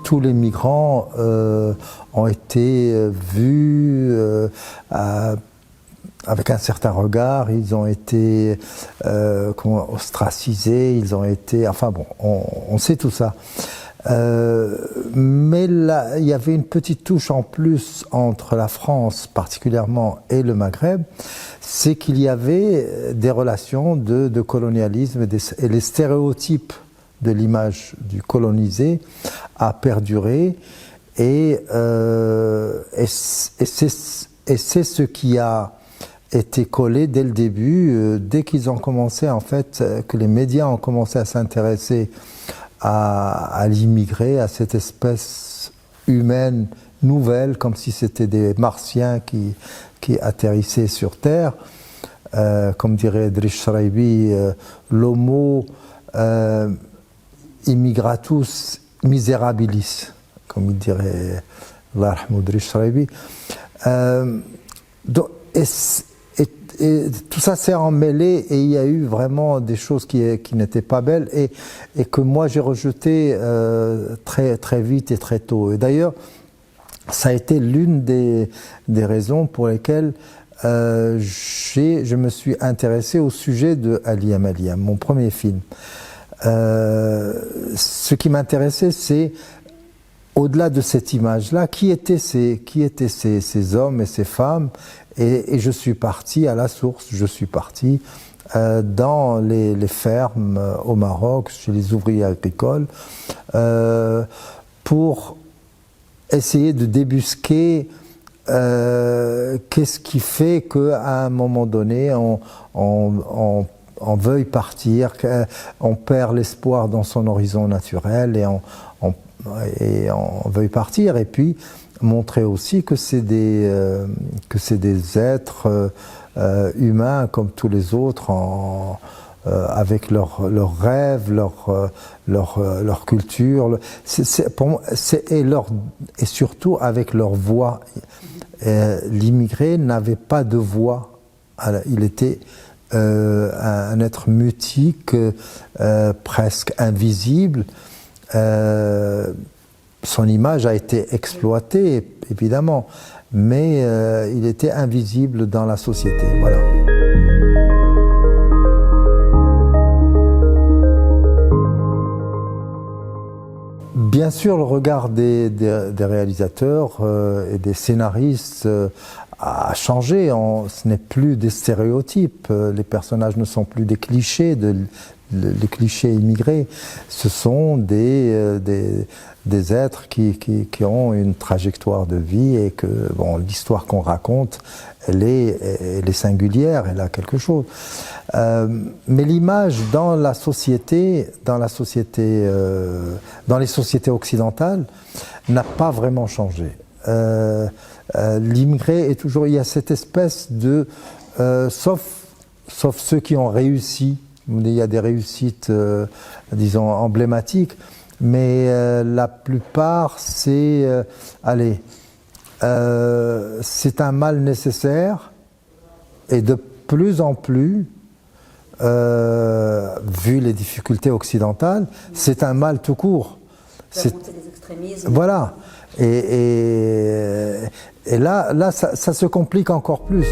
tous les migrants ont été vus avec un certain regard, ils ont été ostracisés, ils ont été... Enfin bon, on sait tout ça. Mais là, il y avait une petite touche en plus entre la France particulièrement et le Maghreb, c'est qu'il y avait des relations de colonialisme et les stéréotypes de l'image du colonisé a perduré et c'est ce qui a été collé dès le début, dès qu'ils ont commencé en fait, que les médias ont commencé à s'intéresser à l'immigré, à cette espèce humaine nouvelle, comme si c'était des martiens qui atterrissaient sur Terre. Comme dirait Driss Shraibi, l'homo immigratus miserabilis, comme il dirait Allah yarhamou Driss Shraibi. Et tout ça s'est emmêlé et il y a eu vraiment des choses qui n'étaient pas belles et que moi j'ai rejeté très, très vite et très tôt. Et d'ailleurs, ça a été l'une des raisons pour lesquelles je me suis intéressé au sujet de Aliyam Aliyam, mon premier film. Ce qui m'intéressait, c'est au-delà de cette image-là, qui étaient ces hommes et ces femmes, et je suis parti à la source, je suis parti dans les fermes au Maroc, chez les ouvriers agricoles, pour essayer de débusquer qu'est-ce qui fait qu'à un moment donné, on veuille partir, qu'on perd l'espoir dans son horizon naturel et on veuille partir, et puis montrer aussi que c'est des êtres humains comme tous les autres, avec leurs rêves, leur culture, et surtout avec leur voix. L'immigré n'avait pas de voix, il était un être mutique, presque invisible. Son image a été exploitée, évidemment, mais il était invisible dans la société. Voilà. Bien sûr, le regard des réalisateurs et des scénaristes a changé. Ce n'est plus des stéréotypes. Les personnages ne sont plus des clichés, les clichés immigrés. Ce sont des êtres qui ont une trajectoire de vie et que bon, l'histoire qu'on raconte, elle est singulière, elle a quelque chose. Mais l'image dans la société, dans les sociétés occidentales, n'a pas vraiment changé. L'immigré est toujours, il y a cette espèce de, sauf ceux qui ont réussi, il y a des réussites, disons, emblématiques, mais la plupart, c'est c'est un mal nécessaire, et de plus en plus, vu les difficultés occidentales, c'est un mal tout court. La montée des extrémismes. Voilà. Et là ça se complique encore plus.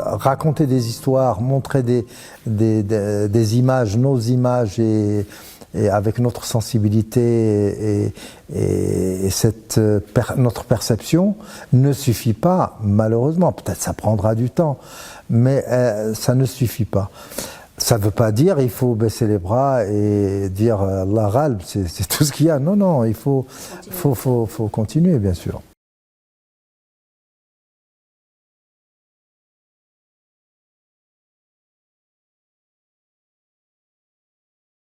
Raconter des histoires, montrer des images, nos images, et avec notre sensibilité et notre perception ne suffit pas, malheureusement. Peut-être ça prendra du temps, mais ça ne suffit pas. Ça ne veut pas dire il faut baisser les bras et dire Allah ghalb, c'est tout ce qu'il y a. Non, il faut continuer, bien sûr.